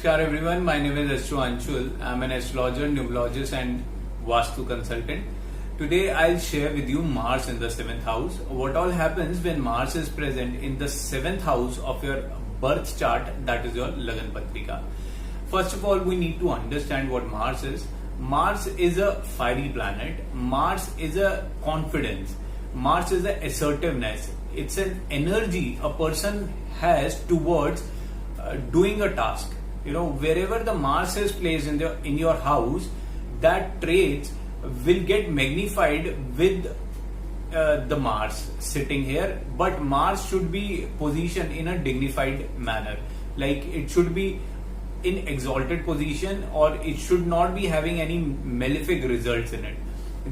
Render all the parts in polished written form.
Namaskar everyone, my name is Astro Anshul. I'm an astrologer, numerologist and Vastu consultant. Today I'll share with you Mars in the 7th house. What all happens when Mars is present in the 7th house of your birth chart, that is your Lagan Patrika. First of all, we need to understand what Mars is. Mars is a fiery planet. Mars is a confidence. Mars is a assertiveness. It's an energy a person has towards doing a task. Wherever the Mars is placed in your house, that traits will get magnified with the Mars sitting here. But Mars should be positioned in a dignified manner. Like it should be in exalted position, or it should not be having any malefic results in it.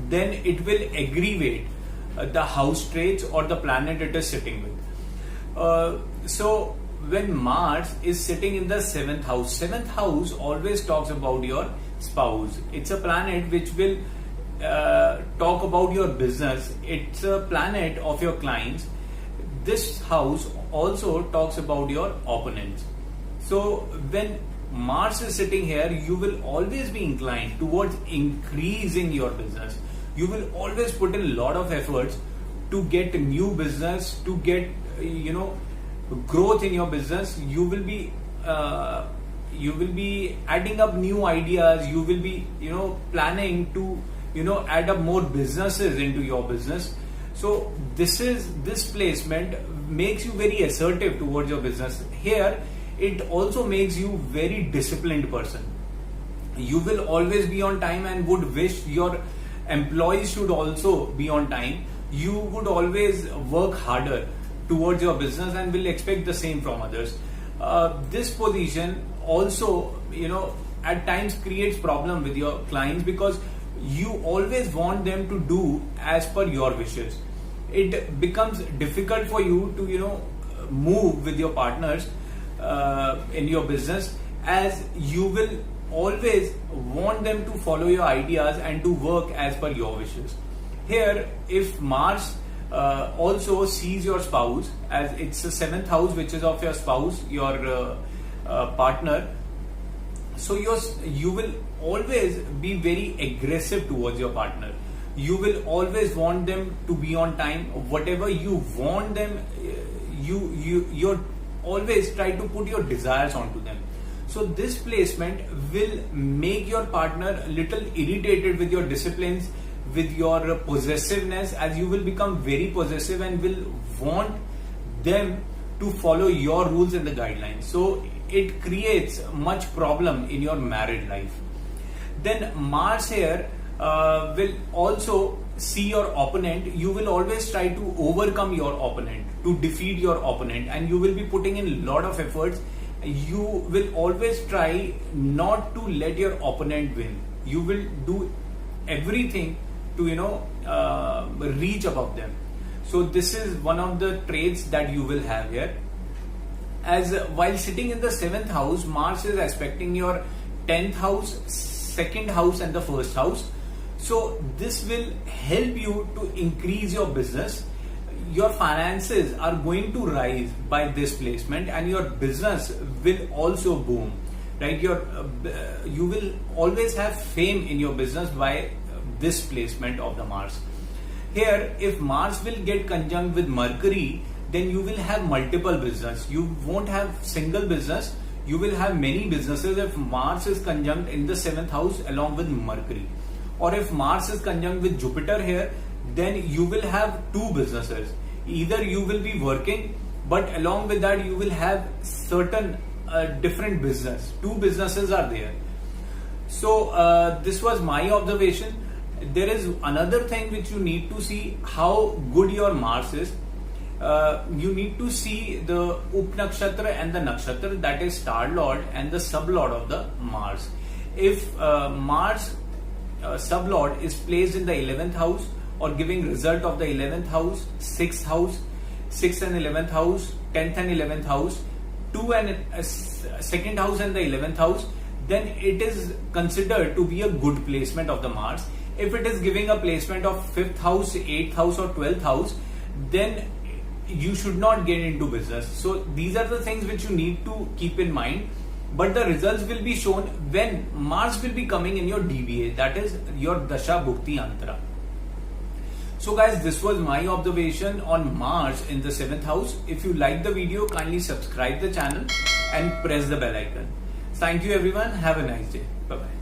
Then it will aggravate the house traits or the planet it is sitting with. So when Mars is sitting in the 7th house always talks about your spouse. It's a planet which will talk about your business. It's a planet of your clients. This house also talks about your opponents. So when Mars is sitting here, you will always be inclined towards increasing your business. You will always put in a lot of efforts to get new business, to get growth in your business. You will be adding up new ideas. You will be planning to add up more businesses into your business. So this placement makes you very assertive towards your business. Here it also makes you very disciplined person. You will always be on time and would wish your employees should also be on time. You would always work harder towards your business and will expect the same from others. This position also, at times creates problem with your clients because you always want them to do as per your wishes. It becomes difficult for you to, move with your partners in your business, as you will always want them to follow your ideas and to work as per your wishes. Here, if Mars also sees your spouse, as it's the 7th house which is of your spouse, your partner, so you will always be very aggressive towards your partner. You will always want them to be on time. Whatever you want them, you always try to put your desires onto them. So this placement will make your partner a little irritated with your disciplines, with your possessiveness, as you will become very possessive and will want them to follow your rules and the guidelines. So it creates much problem in your married life. Then Mars here will also see your opponent. You will always try to overcome your opponent, to defeat your opponent, and you will be putting in a lot of efforts. You will always try not to let your opponent win. You will do everything to reach above them. So this is one of the traits that you will have here. As while sitting in the 7th house, Mars is aspecting your 10th house, 2nd house and the 1st house. So this will help you to increase your business. Your finances are going to rise by this placement, and your business will also boom. Right? You will always have fame in your business by this placement of the Mars. Here, if Mars will get conjunct with Mercury, then you will have multiple business. You won't have single business. You will have many businesses if Mars is conjunct in the 7th house along with Mercury. Or if Mars is conjunct with Jupiter here, then you will have two businesses. Either you will be working, but along with that you will have certain different business. Two businesses are there. So this was my observation. There is another thing which you need to see how good your Mars is. You need to see the Up Nakshatra and the Nakshatra, that is Star Lord and the Sub Lord of the Mars. If Mars Sub Lord is placed in the 11th house or giving result of the 11th house, 6th house, 6th and 11th house, 10th and 11th house, 2 and 2nd house and the 11th house, then it is considered to be a good placement of the Mars. If it is giving a placement of 5th house, 8th house or 12th house, then you should not get into business. So these are the things which you need to keep in mind. but the results will be shown when Mars will be coming in your DVA, that is your Dasha Bhukti Antara. So guys, this was my observation on Mars in the 7th house. If you like the video, kindly subscribe the channel and press the bell icon. Thank you everyone. Have a nice day. Bye bye.